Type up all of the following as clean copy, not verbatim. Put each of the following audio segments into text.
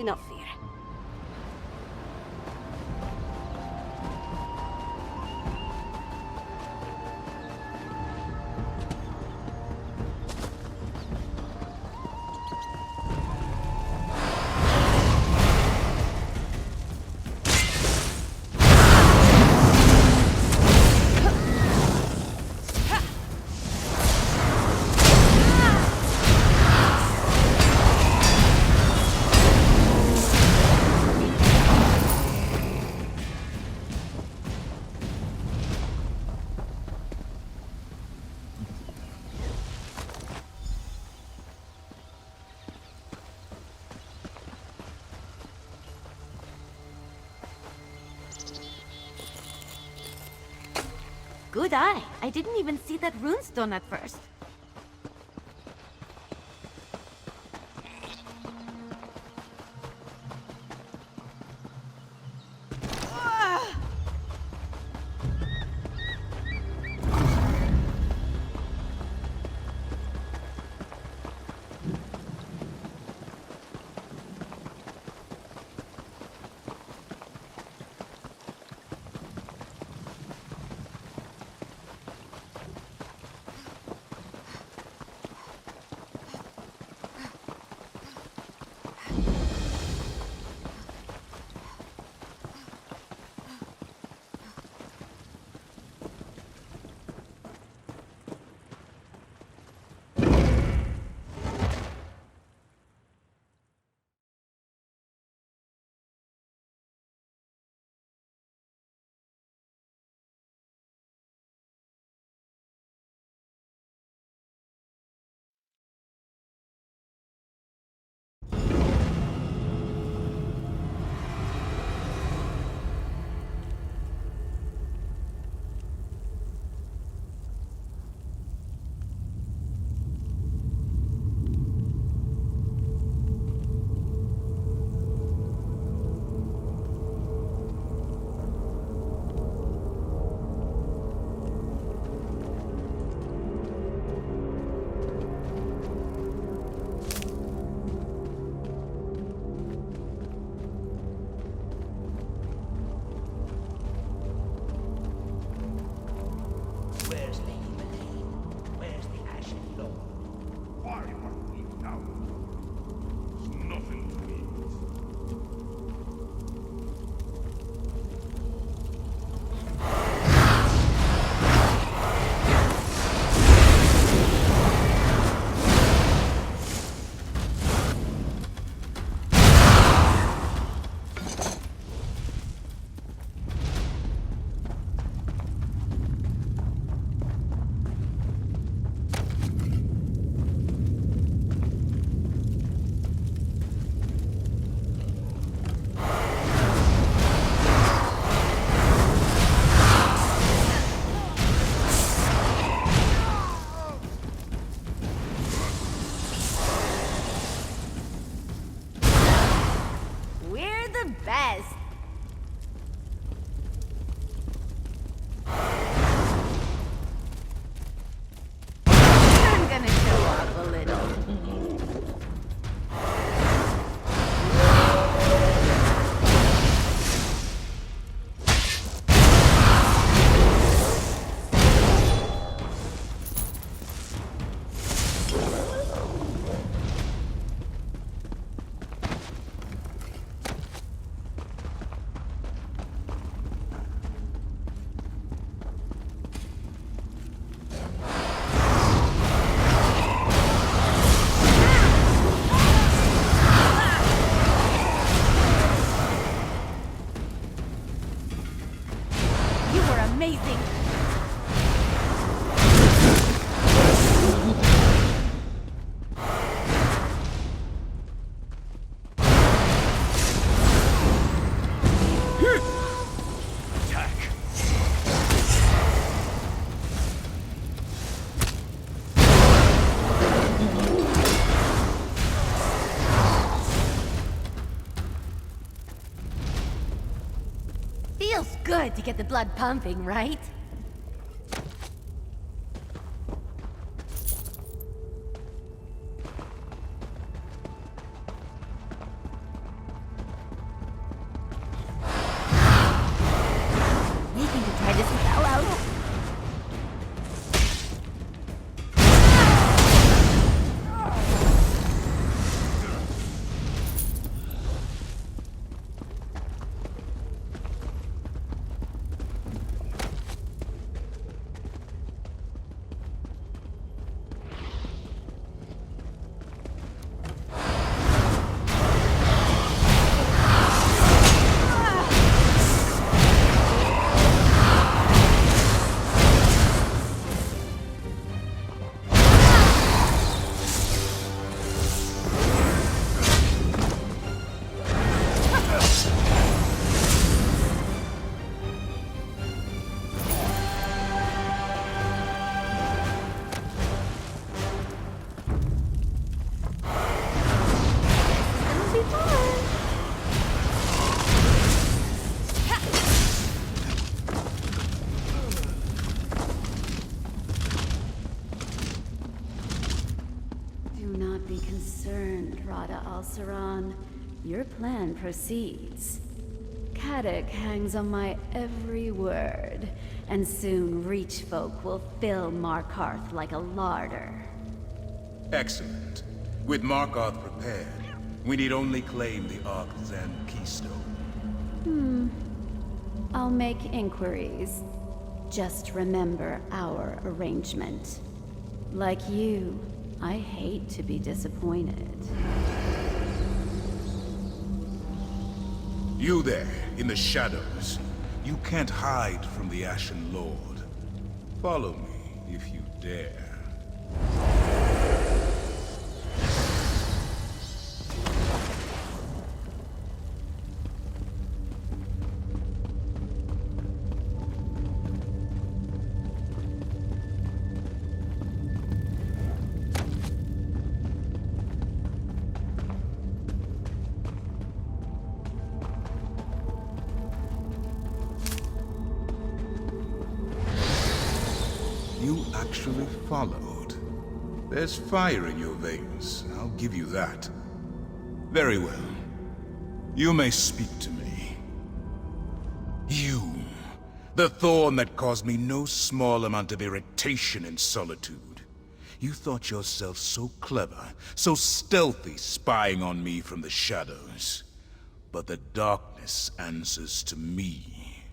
No fear. Good eye. I didn't even see that runestone at first. Where's Lady Melaine? Where's the Ashen Lord? Why are we now? There's nothing to eat. We're the best. I'm gonna show off a little. You were amazing. Attack! Feels good to get the blood pumping, right? Your plan proceeds. Caddock hangs on my every word, and soon Reach folk will fill Markarth like a larder. Excellent. With Markarth prepared, we need only claim the Ark-Zan Keystone. I'll make inquiries. Just remember our arrangement. Like you, I hate to be disappointed. You there, in the shadows. You can't hide from the Ashen Lord. Follow me, if you dare. You actually followed. There's fire in your veins, I'll give you that. Very well. You may speak to me. You, the thorn that caused me no small amount of irritation and solitude. You thought yourself so clever, so stealthy, spying on me from the shadows. But the darkness answers to me.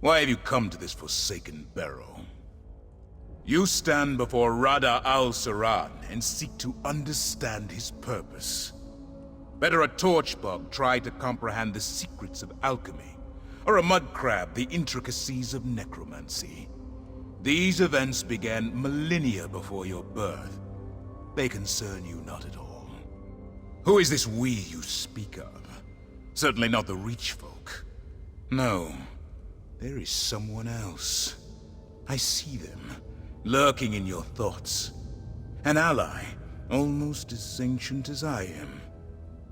Why have you come to this forsaken barrow? You stand before Rada al-Saran and seek to understand his purpose. Better a torchbug try to comprehend the secrets of alchemy, or a mudcrab the intricacies of necromancy. These events began millennia before your birth. They concern you not at all. Who is this we you speak of? Certainly not the Reach folk. No, there is someone else. I see them. Lurking in your thoughts. An ally, almost as ancient as I am.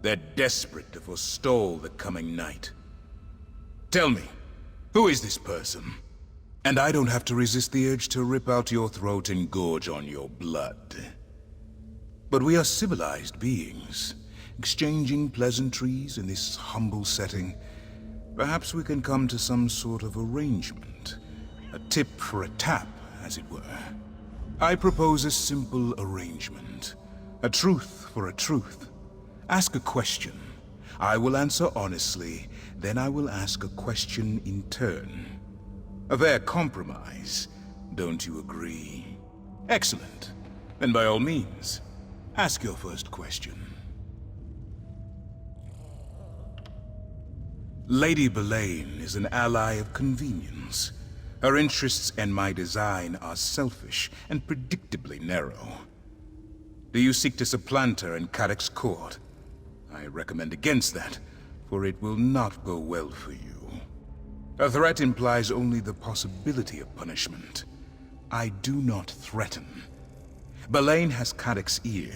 They're desperate to forestall the coming night. Tell me, who is this person? And I don't have to resist the urge to rip out your throat and gorge on your blood. But we are civilized beings, exchanging pleasantries in this humble setting. Perhaps we can come to some sort of arrangement. A tip for a tap, as it were. I propose a simple arrangement. A truth for a truth. Ask a question. I will answer honestly, then I will ask a question in turn. A fair compromise, don't you agree? Excellent. Then by all means, ask your first question. Lady Belain is an ally of convenience. Her interests and my design are selfish and predictably narrow. Do you seek to supplant her in Caddock's court? I recommend against that, for it will not go well for you. A threat implies only the possibility of punishment. I do not threaten. Belain has Caddock's ear.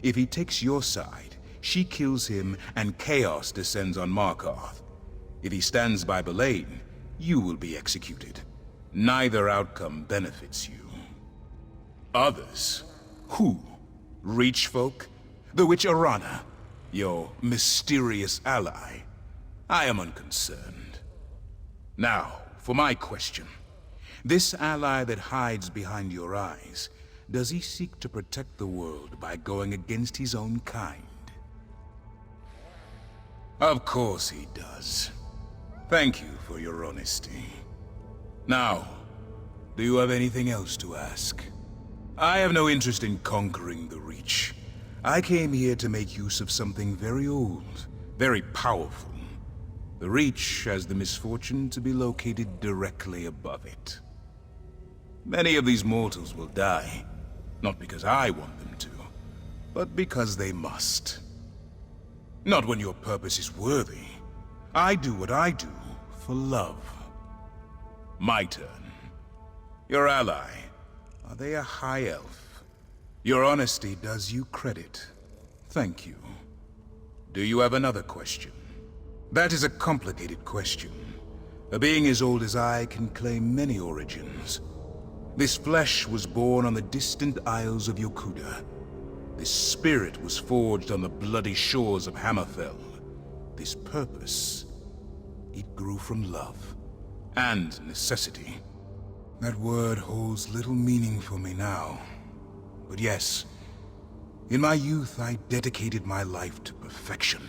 If he takes your side, she kills him and chaos descends on Markarth. If he stands by Belain, you will be executed. Neither outcome benefits you. Others? Who? Reach folk? The witch Arana? Your mysterious ally? I am unconcerned. Now, for my question. This ally that hides behind your eyes, does he seek to protect the world by going against his own kind? Of course he does. Thank you for your honesty. Now, do you have anything else to ask? I have no interest in conquering the Reach. I came here to make use of something very old, very powerful. The Reach has the misfortune to be located directly above it. Many of these mortals will die, not because I want them to, but because they must. Not when your purpose is worthy. I do what I do for love. My turn. Your ally, are they a high elf? Your honesty does you credit. Thank you. Do you have another question? That is a complicated question. A being as old as I can claim many origins. This flesh was born on the distant isles of Yokuda. This spirit was forged on the bloody shores of Hammerfell. this purpose, it grew from love and necessity. That word holds little meaning for me now. But yes, in my youth I dedicated my life to perfection.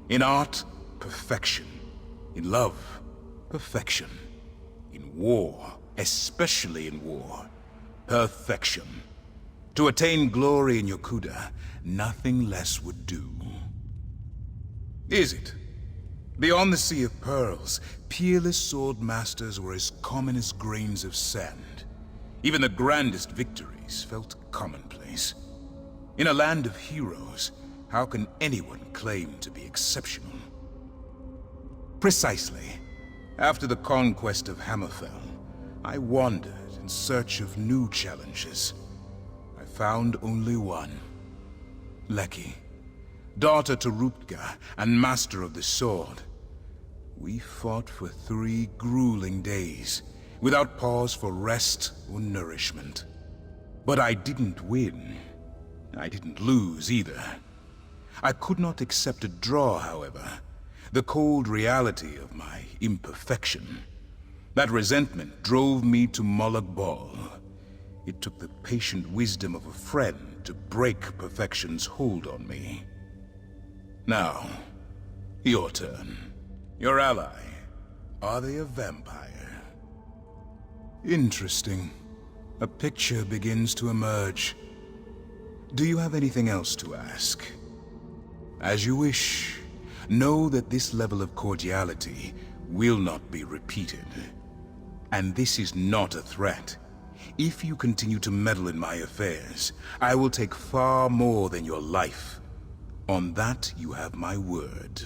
In art, perfection. In love, perfection. In war, especially in war, perfection. To attain glory in Yokuda, nothing less would do. Is it? Beyond the Sea of Pearls, peerless sword masters were as common as grains of sand. Even the grandest victories felt commonplace. In a land of heroes, how can anyone claim to be exceptional? Precisely. After the conquest of Hammerfell, I wandered in search of new challenges. I found only one. Leki, daughter to Ruptga and master of the sword. We fought for 3 grueling days, without pause for rest or nourishment. But I didn't win. I didn't lose either. I could not accept a draw, however. The cold reality of my imperfection. That resentment drove me to Molag Bal. It took the patient wisdom of a friend to break perfection's hold on me. Now, your turn. Your ally. Are they a vampire? Interesting. A picture begins to emerge. Do you have anything else to ask? As you wish. Know that this level of cordiality will not be repeated. And this is not a threat. If you continue to meddle in my affairs, I will take far more than your life. On that, you have my word.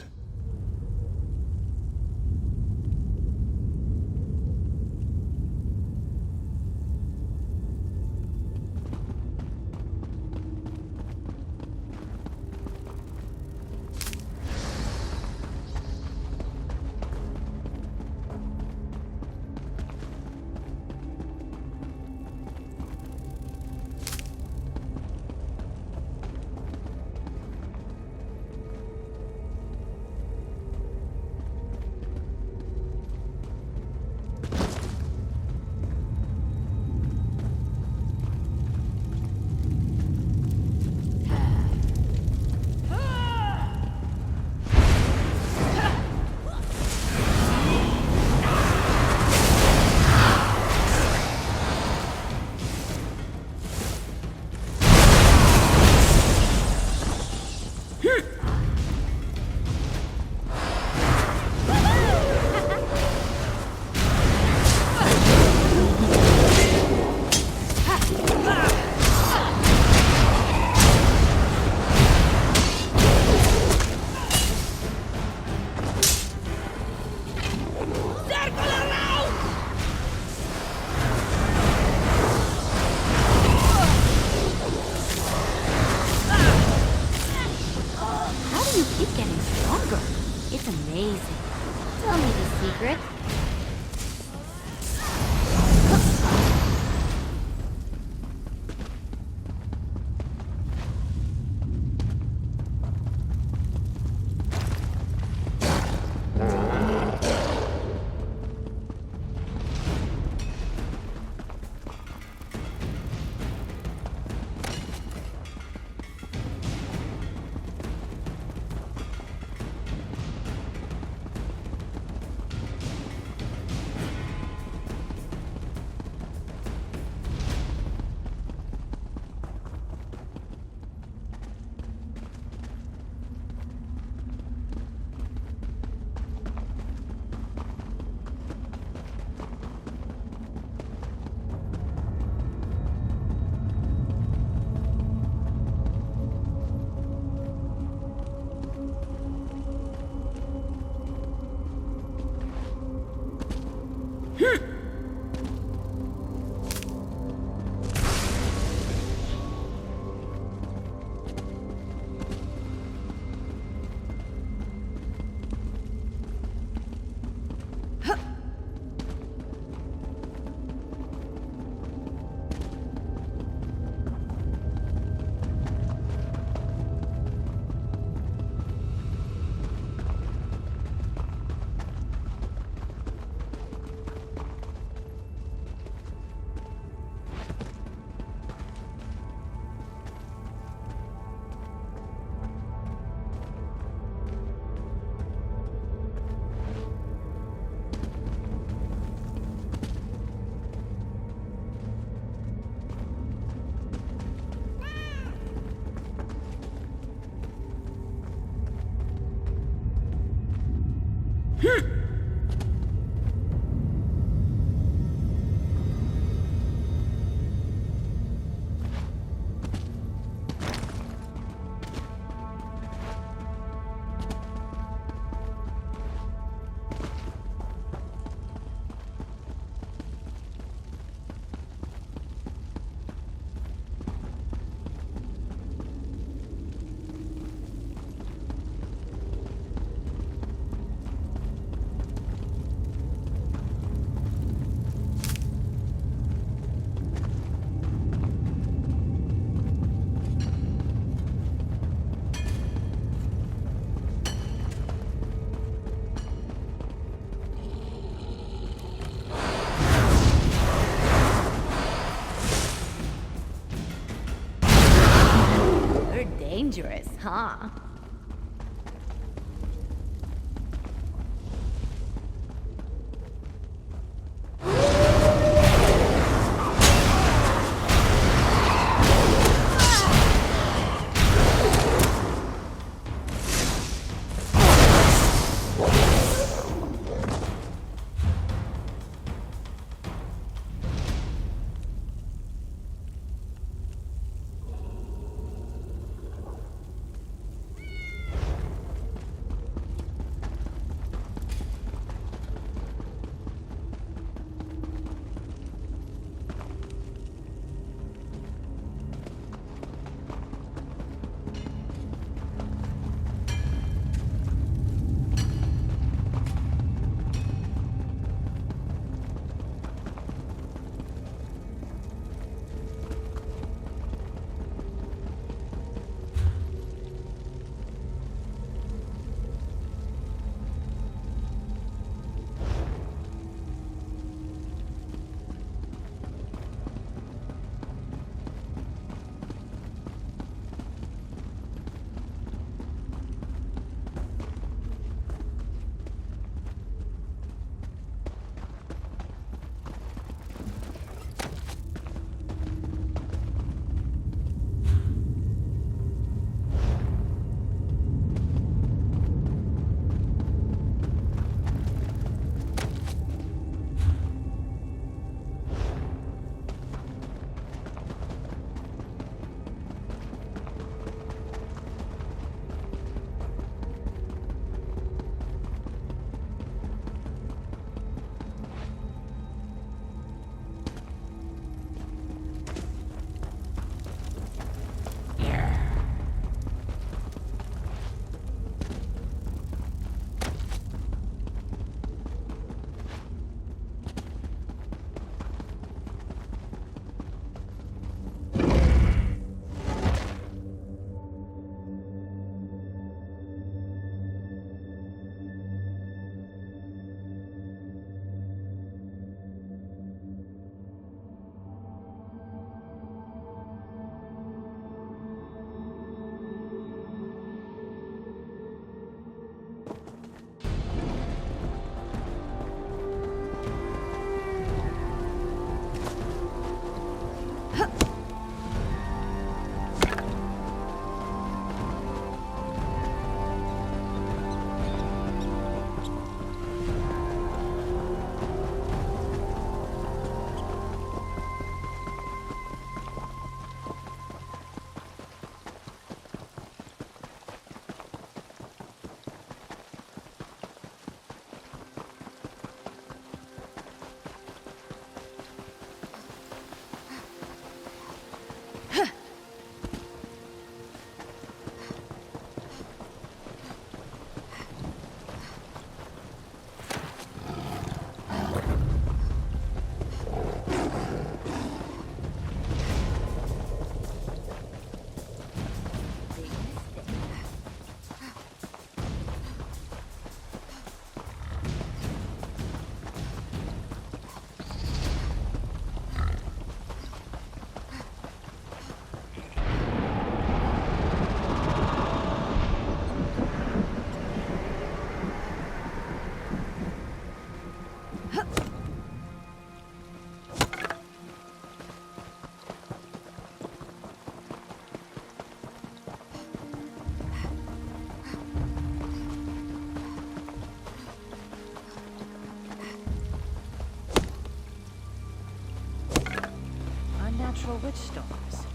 witch stories.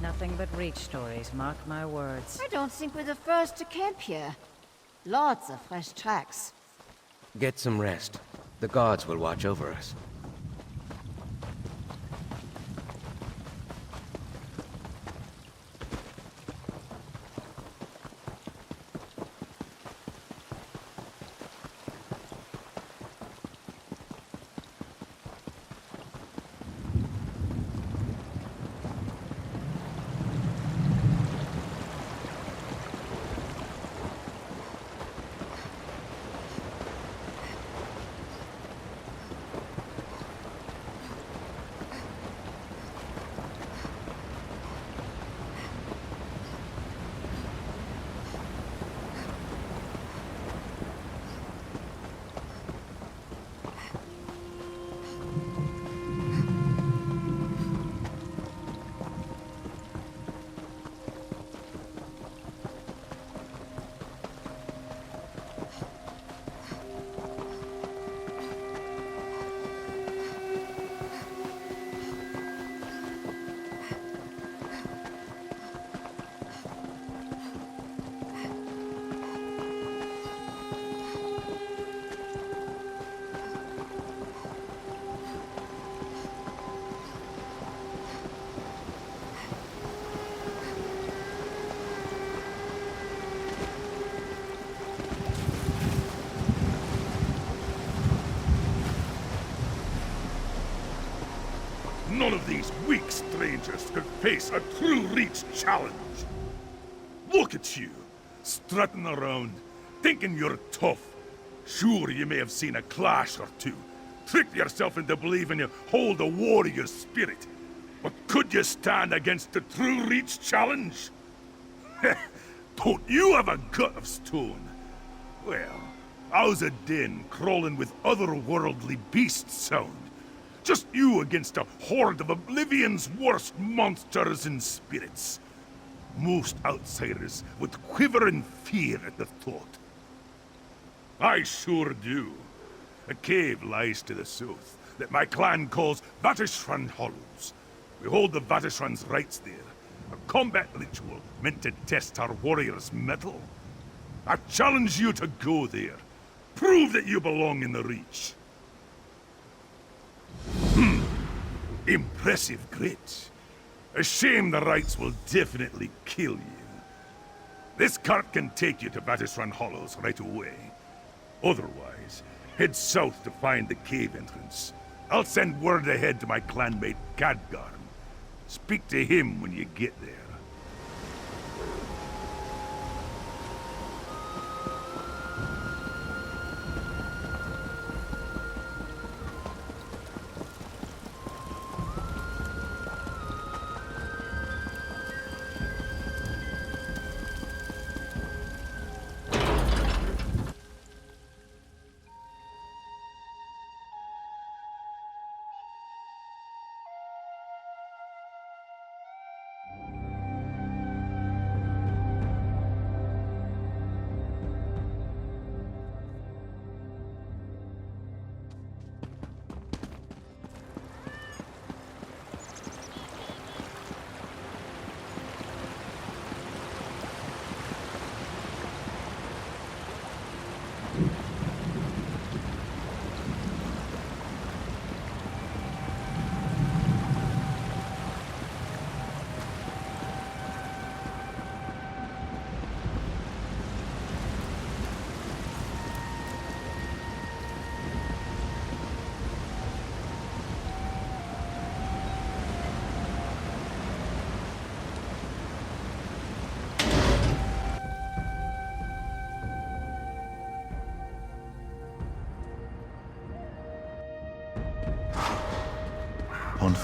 Nothing but Reach stories, mark my words. I don't think we're the first to camp here. Lots of fresh tracks. Get some rest. The gods will watch over us. None of these weak strangers could face a true Reach challenge. Look at you, strutting around, thinking you're tough. Sure, you may have seen a clash or two, tricked yourself into believing you hold a warrior spirit. But could you stand against the true Reach challenge? Don't you have a gut of stone? Well, how's a den crawling with otherworldly beasts sound? Just you against a horde of Oblivion's worst monsters and spirits. Most outsiders would quiver in fear at the thought. I sure do. A cave lies to the south that my clan calls Vatishran Hollows. We hold the Vatishran's rights there, a combat ritual meant to test our warriors' mettle. I challenge you to go there. Prove that you belong in the Reach. Impressive grit. A shame the rights will definitely kill you. This cart can take you to Vatishran Hollows right away. Otherwise, head south to find the cave entrance. I'll send word ahead to my clanmate Khadgarn. Speak to him when you get there.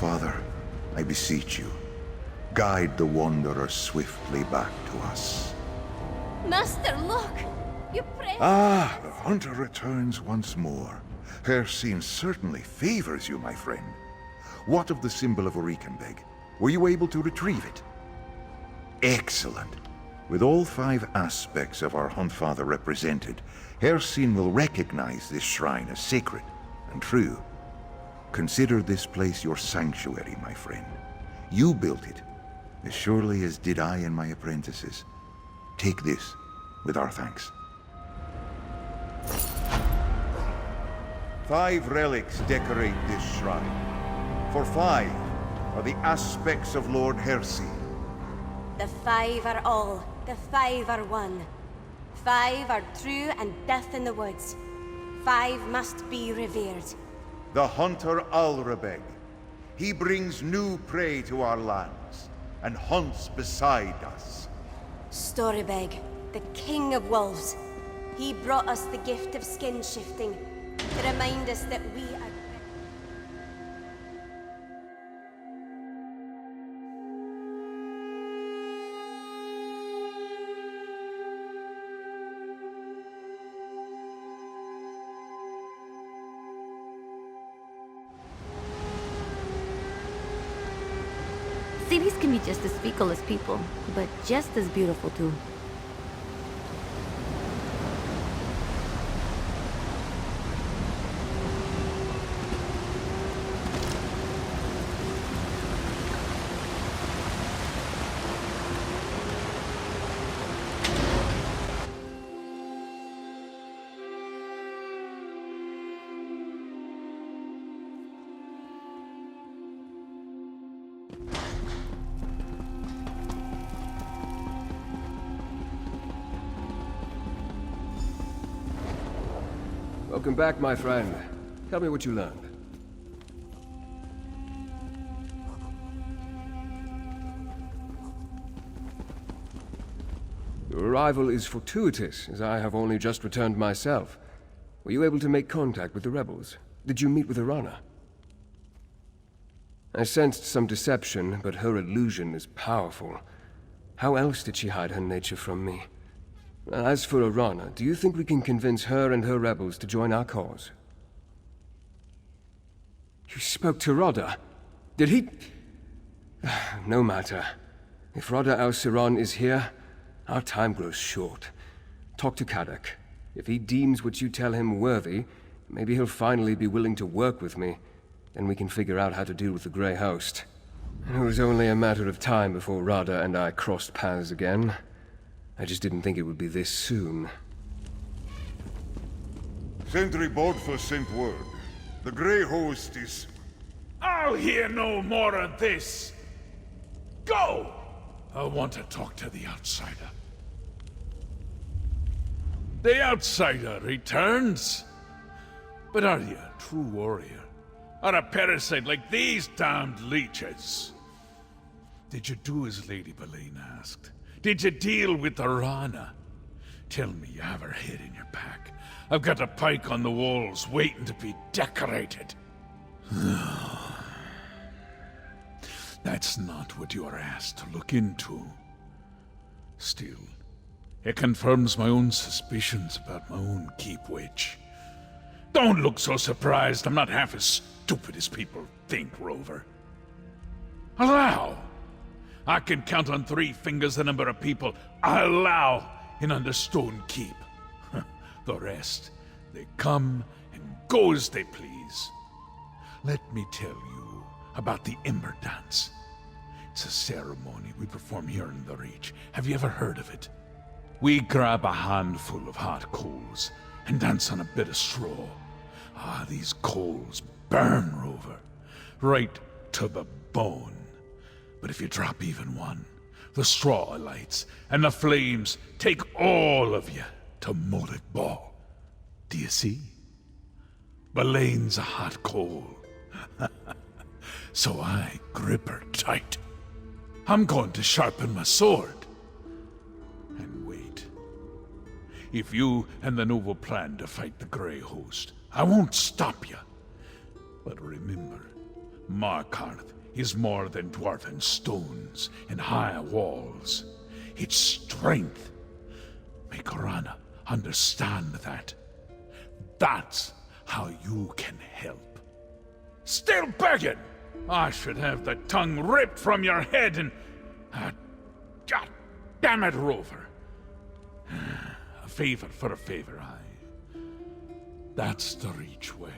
Father, I beseech you, guide the Wanderer swiftly back to us. Master, look! You pray. Ah, the hunter returns once more. Hircine certainly favors you, my friend. What of the symbol of Urikenbeg? Were you able to retrieve it? Excellent. With all 5 aspects of our Huntfather represented, Hircine will recognize this shrine as sacred and true. Consider this place your sanctuary, my friend. You built it, as surely as did I and my apprentices. Take this, with our thanks. 5 relics decorate this shrine. For 5 are the aspects of Lord Hersey. The 5 are all, the 5 are one. 5 are true and death in the woods. 5 must be revered. The hunter Alrebeg. He brings new prey to our lands, and hunts beside us. Storybeg, the king of wolves. He brought us the gift of skin shifting to remind us that we are... Cities can be just as fickle as people, but just as beautiful too. Welcome back, my friend. Tell me what you learned. Your arrival is fortuitous, as I have only just returned myself. Were you able to make contact with the rebels? Did you meet with Arana? I sensed some deception, but her illusion is powerful. How else did she hide her nature from me? As for Arana, do you think we can convince her and her rebels to join our cause? You spoke to Rodda. Did he... No matter. If Rodda al-Siran is here, our time grows short. Talk to Kadok. If he deems what you tell him worthy, maybe he'll finally be willing to work with me. Then we can figure out how to deal with the Grey Host. It was only a matter of time before Rodda and I crossed paths again. I just didn't think it would be this soon. Sentry Bodfa sent word. The Grey Host is... I'll hear no more of this. Go! I want to talk to the outsider. The outsider returns? But are you a true warrior? Or a parasite like these damned leeches? Did you do as Lady Belain asked? Did you deal with Arana? Tell me you have her head in your pack. I've got a pike on the walls waiting to be decorated. That's not what you are asked to look into. Still, it confirms my own suspicions about my own keep witch. Don't look so surprised. I'm not half as stupid as people think, Rover. Allow! I can count on 3 fingers the number of people I allow in Understone Keep. The rest, they come and go as they please. Let me tell you about the Ember Dance. It's a ceremony we perform here in the Reach. Have you ever heard of it? We grab a handful of hot coals and dance on a bit of straw. Ah, these coals burn, Rover, right to the bone. But if you drop even one, the straw lights, and the flames take all of you to Molag Bal. Do you see? Belain's a hot coal. So I grip her tight. I'm going to sharpen my sword. And wait. If you and the Noble plan to fight the Grey Host, I won't stop you. But remember, Markarth is more than dwarven stones and high walls. It's strength. Make Arana understand that. That's how you can help. Still begging? I should have the tongue ripped from your head and... God damn it, Rover. A favor for a favor, aye. That's the Reach way.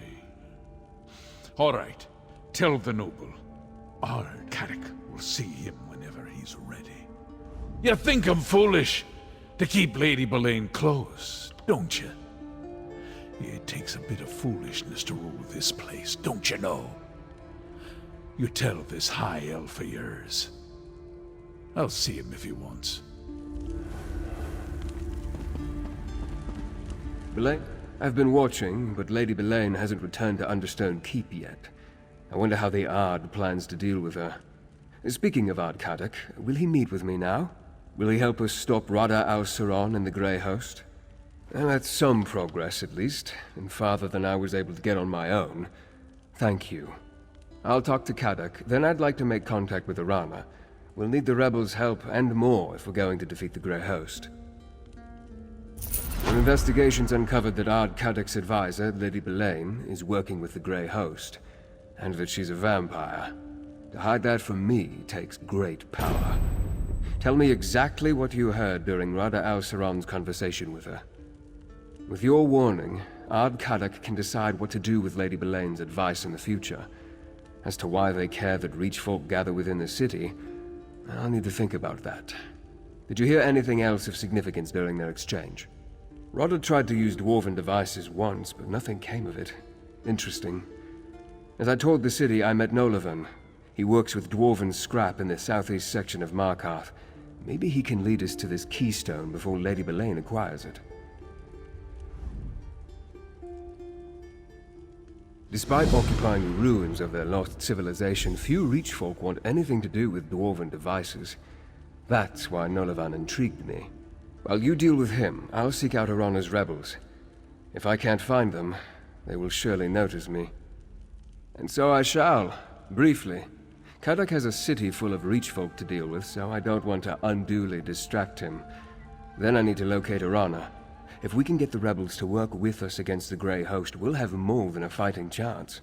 All right, tell the Noble. Our Kadok You'll see him whenever he's ready. You think I'm foolish to keep Lady Boleyn close, don't you? It takes a bit of foolishness to rule this place, don't you know? You tell this high elf of yours. I'll see him if he wants. Boleyn? I've been watching, but Lady Boleyn hasn't returned to Understone Keep yet. I wonder how the Ard plans to deal with her. Speaking of Ard Kadok, will he meet with me now? Will he help us stop Rada al-Siron and the Grey Host? Well, that's some progress, at least, and farther than I was able to get on my own. Thank you. I'll talk to Kadok, then I'd like to make contact with Arana. We'll need the rebels' help and more if we're going to defeat the Grey Host. Our investigations uncovered that Ard Kadok's advisor, Lady Boleyn, is working with the Grey Host, and that she's a vampire. To hide that from me takes great power. Tell me exactly what you heard during Rada al-Siron's conversation with her. With your warning, Ard Kadok can decide what to do with Lady Boleyn's advice in the future. As to why they care that Reach folk gather within the city, I'll need to think about that. Did you hear anything else of significance during their exchange? Rada tried to use Dwarven devices once, but nothing came of it. Interesting. As I toured the city, I met Nolavan. He works with Dwarven scrap in the southeast section of Markarth. Maybe he can lead us to this keystone before Lady Boleyn acquires it. Despite occupying the ruins of their lost civilization, few Reach folk want anything to do with Dwarven devices. That's why Nolavan intrigued me. While you deal with him, I'll seek out Arana's rebels. If I can't find them, they will surely notice me. And so I shall, briefly. Kadok has a city full of Reach folk to deal with, so I don't want to unduly distract him. Then I need to locate Arana. If we can get the rebels to work with us against the Grey Host, we'll have more than a fighting chance.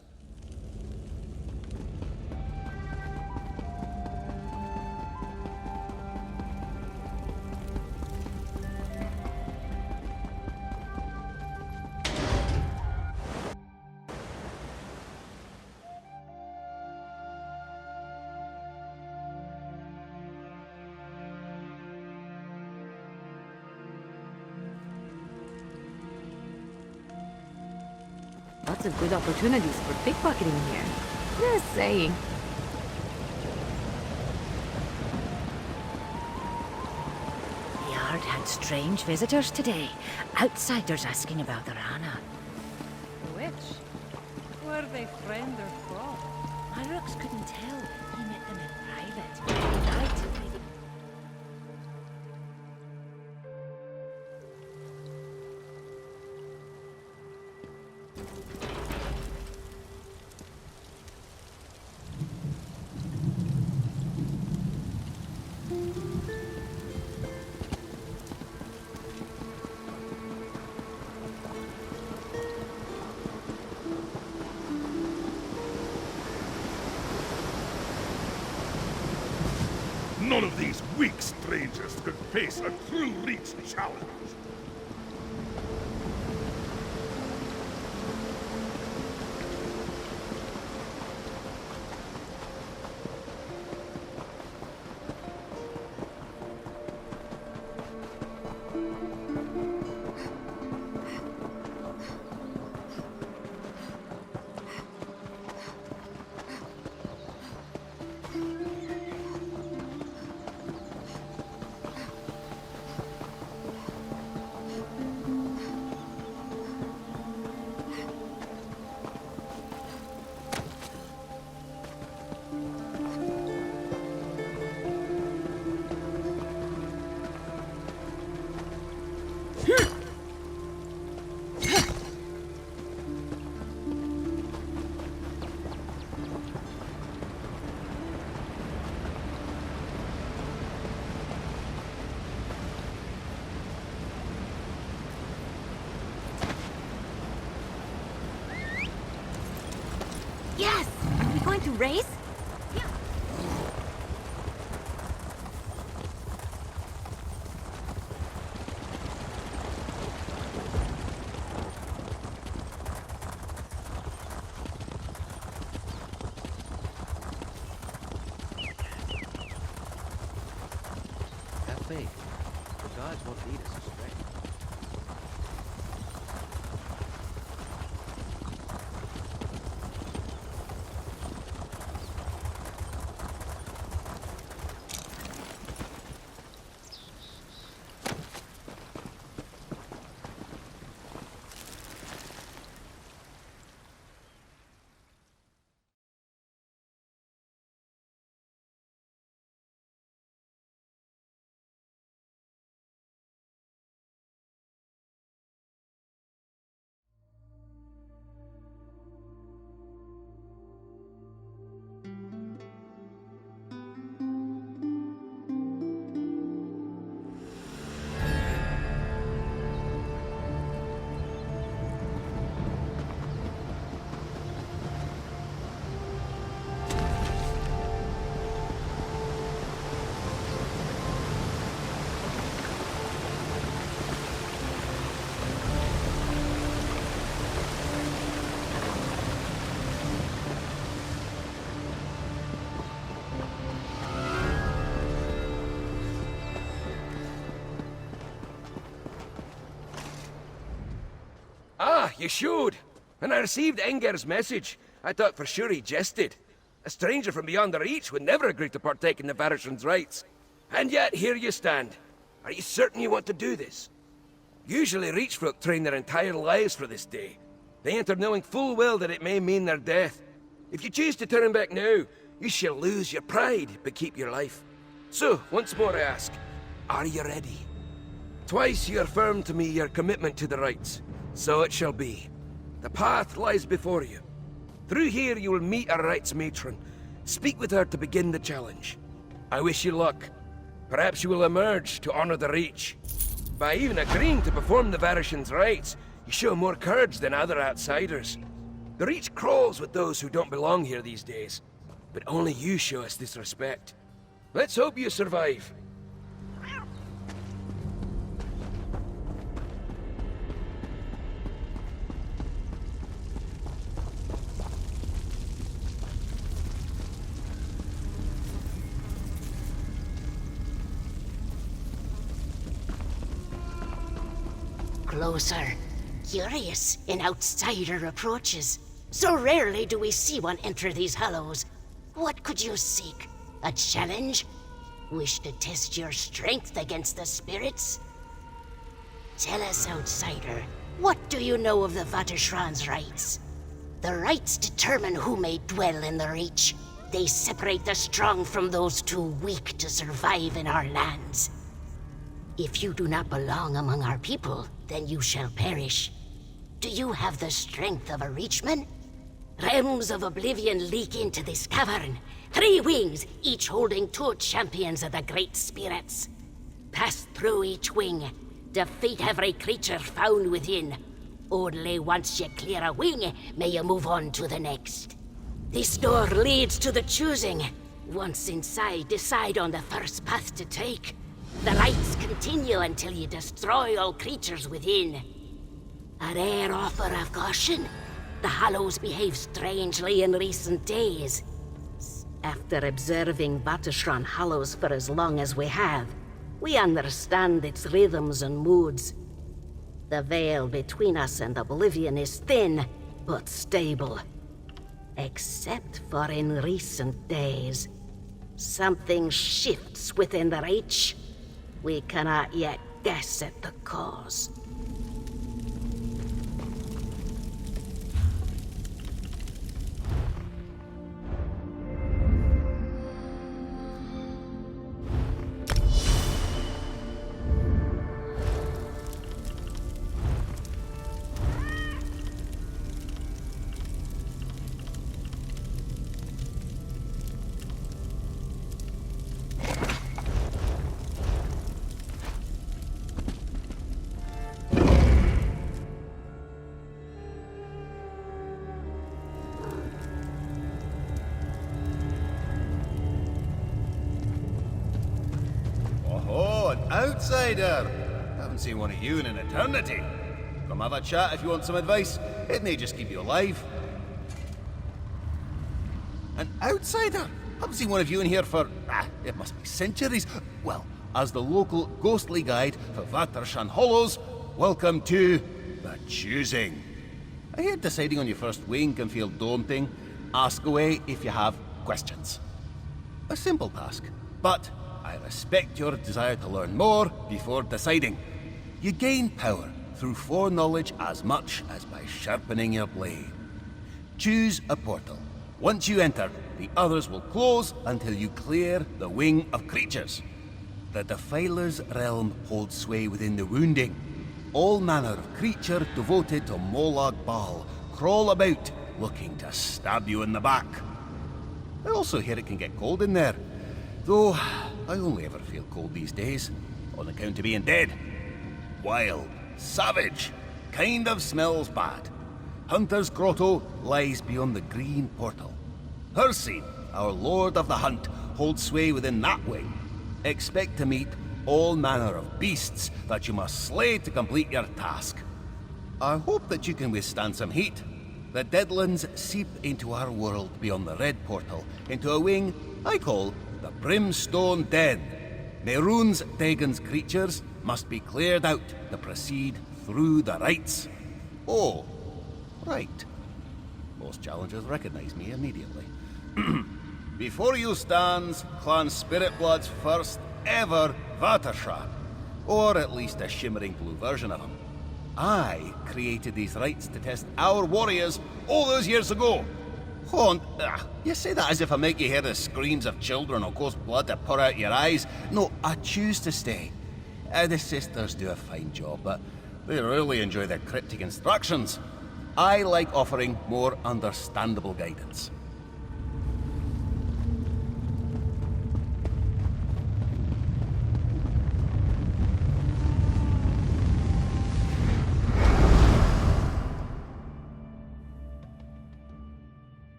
Lots of good opportunities for pickpocketing here. Just saying. The Yard had strange visitors today. Outsiders asking about Arana. Which? Were they friend or foe? Marux couldn't tell. He met them in private. He lied to Lady. None of these weak strangers could face a true Reach challenge. Yes! Are we going to race? Ah, you should. When I received Enger's message, I thought for sure he jested. A stranger from beyond the Reach would never agree to partake in the Varishan's rites. And yet, here you stand. Are you certain you want to do this? Usually Reach folk train their entire lives for this day. They enter knowing full well that it may mean their death. If you choose to turn back now, you shall lose your pride, but keep your life. So, once more I ask, are you ready? Twice you affirmed to me your commitment to the rites. So it shall be. The path lies before you. Through here you will meet our rites matron. Speak with her to begin the challenge. I wish you luck. Perhaps you will emerge to honor the Reach. By even agreeing to perform the Varishan's rites, you show more courage than other outsiders. The Reach crawls with those who don't belong here these days. But only you show us this respect. Let's hope you survive. Closer. Curious, an outsider approaches. So rarely do we see one enter these hollows. What could you seek? A challenge? Wish to test your strength against the spirits? Tell us, outsider, what do you know of the Vateshran's rites? The rites determine who may dwell in the Reach. They separate the strong from those too weak to survive in our lands. If you do not belong among our people, then you shall perish. Do you have the strength of a Reachman? Realms of Oblivion leak into this cavern. 3 wings, each holding 2 champions of the Great Spirits. Pass through each wing. Defeat every creature found within. Only once you clear a wing, may you move on to the next. This door leads to the choosing. Once inside, decide on the first path to take. The rites continue until you destroy all creatures within. A rare offer of caution. The Hollows behave strangely in recent days. After observing Vateshran Hollows for as long as we have, we understand its rhythms and moods. The veil between us and Oblivion is thin, but stable. Except for in recent days. Something shifts within the Reach. We cannot yet guess at the cause. Outsider! Haven't seen one of you in an eternity. Come have a chat if you want some advice. It may just keep you alive. An outsider? Haven't seen one of you in here for, it must be centuries. Well, as the local ghostly guide for Vateshran Hollows, welcome to The Choosing. I hear deciding on your first wing can feel daunting. Ask away if you have questions. A simple task, but I respect your desire to learn more before deciding. You gain power through foreknowledge as much as by sharpening your blade. Choose a portal. Once you enter, the others will close until you clear the wing of creatures. The Defiler's realm holds sway within the Wounding. All manner of creature devoted to Molag Bal crawl about, looking to stab you in the back. I also hear it can get cold in there, though I only ever feel cold these days, on account of being dead. Wild, savage, kind of smells bad. Hunter's Grotto lies beyond the green portal. Hircine, our Lord of the Hunt, holds sway within that wing. Expect to meet all manner of beasts that you must slay to complete your task. I hope that you can withstand some heat. The Deadlands seep into our world beyond the red portal, into a wing I call the Brimstone Den. Mehrunes Dagon's creatures must be cleared out to proceed through the rites. Oh, right. Most challengers recognize me immediately. Before you stands Clan Spiritblood's first ever Vatersha, or at least a shimmering blue version of him. I created these rites to test our warriors all those years ago. You say that as if I make you hear the screams of children or cause blood to pour out your eyes. No, I choose to stay. The sisters do a fine job, but they really enjoy their cryptic instructions. I like offering more understandable guidance.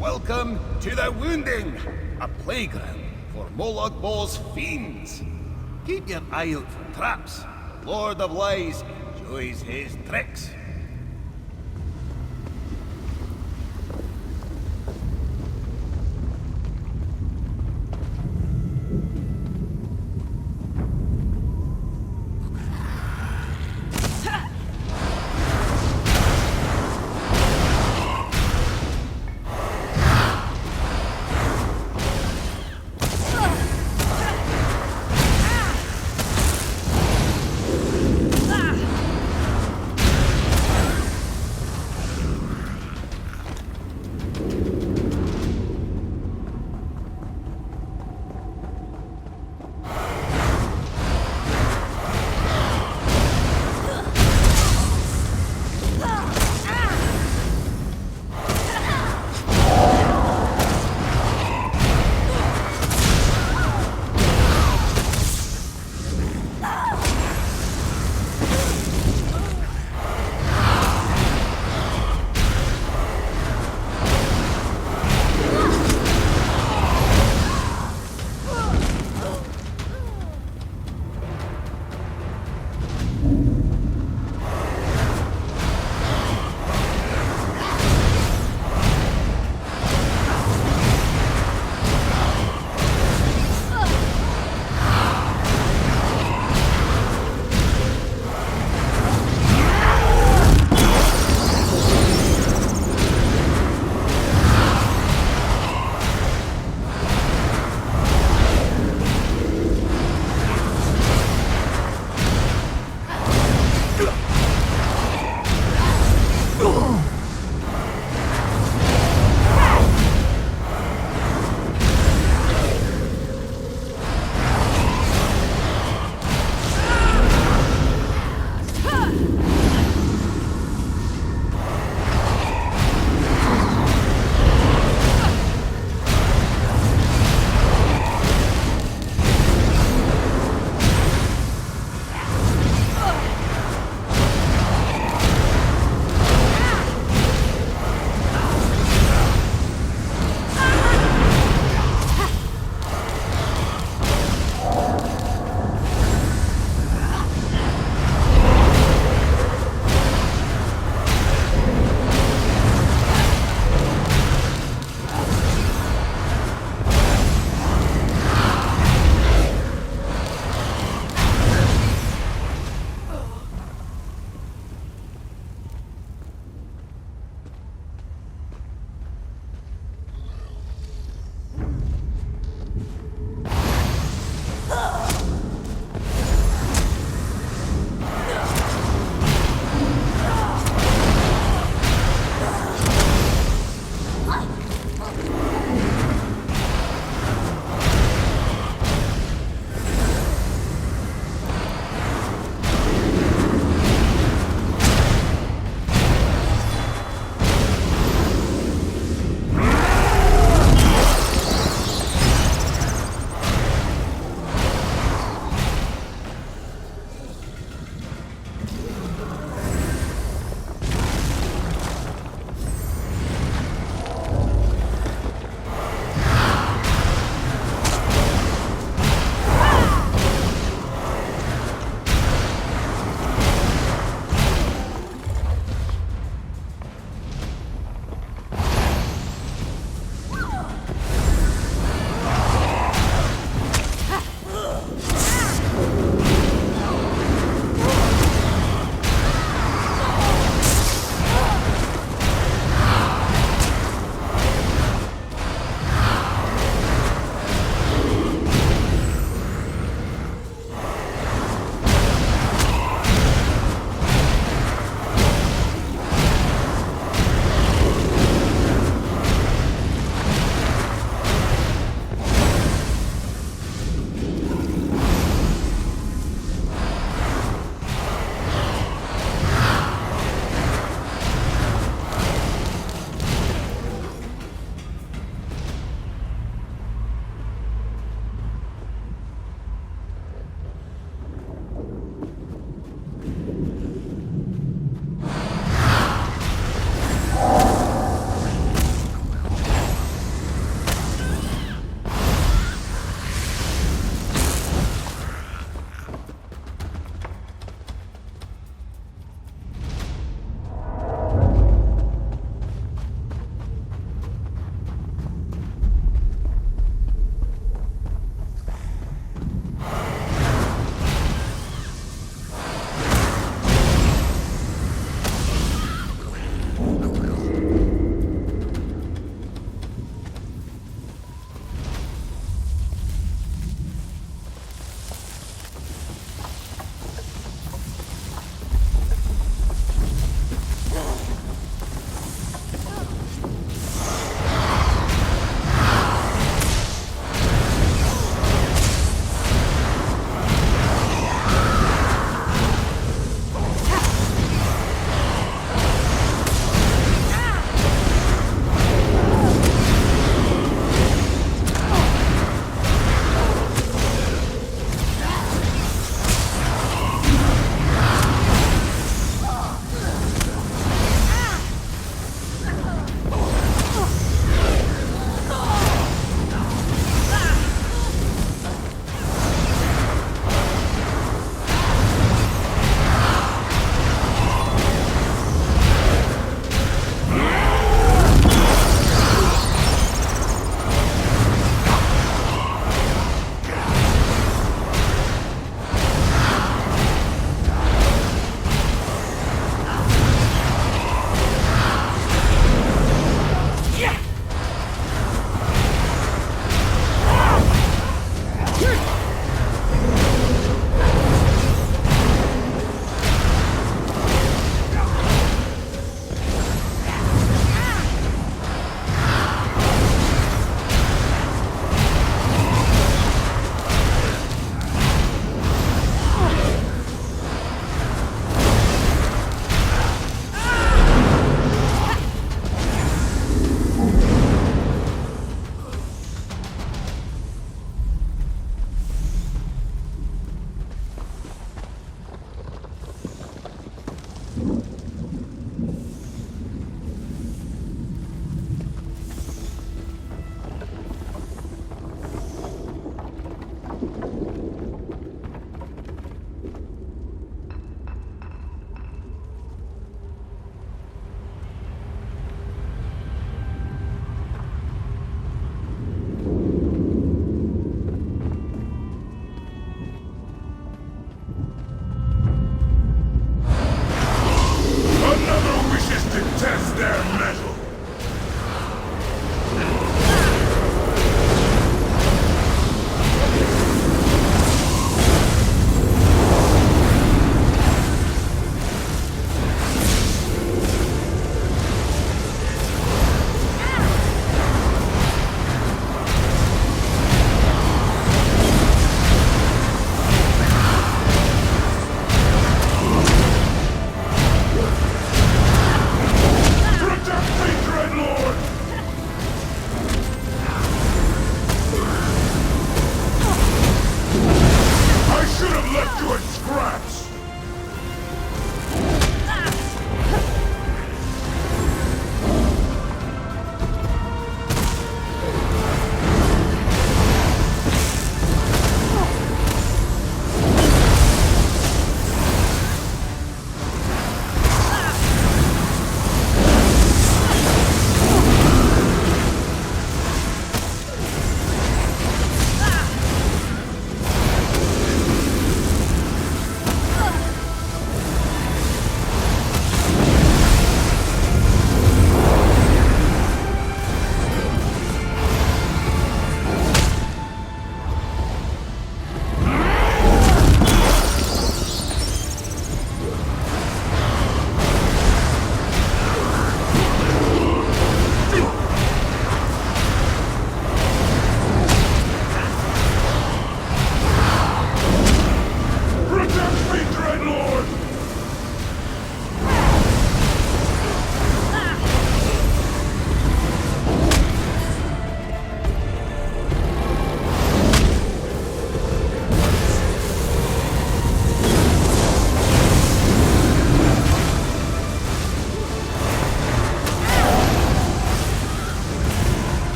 Welcome to the Wounding, a playground for Molag Bol's fiends. Keep your eye out for traps. The Lord of Lies enjoys his tricks.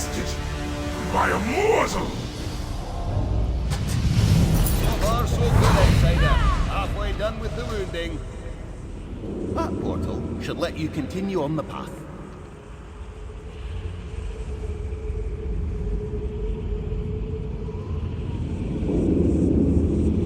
bested by a morsel! So far, so good, outsider. Halfway done with the wounding. That portal should let you continue on the path.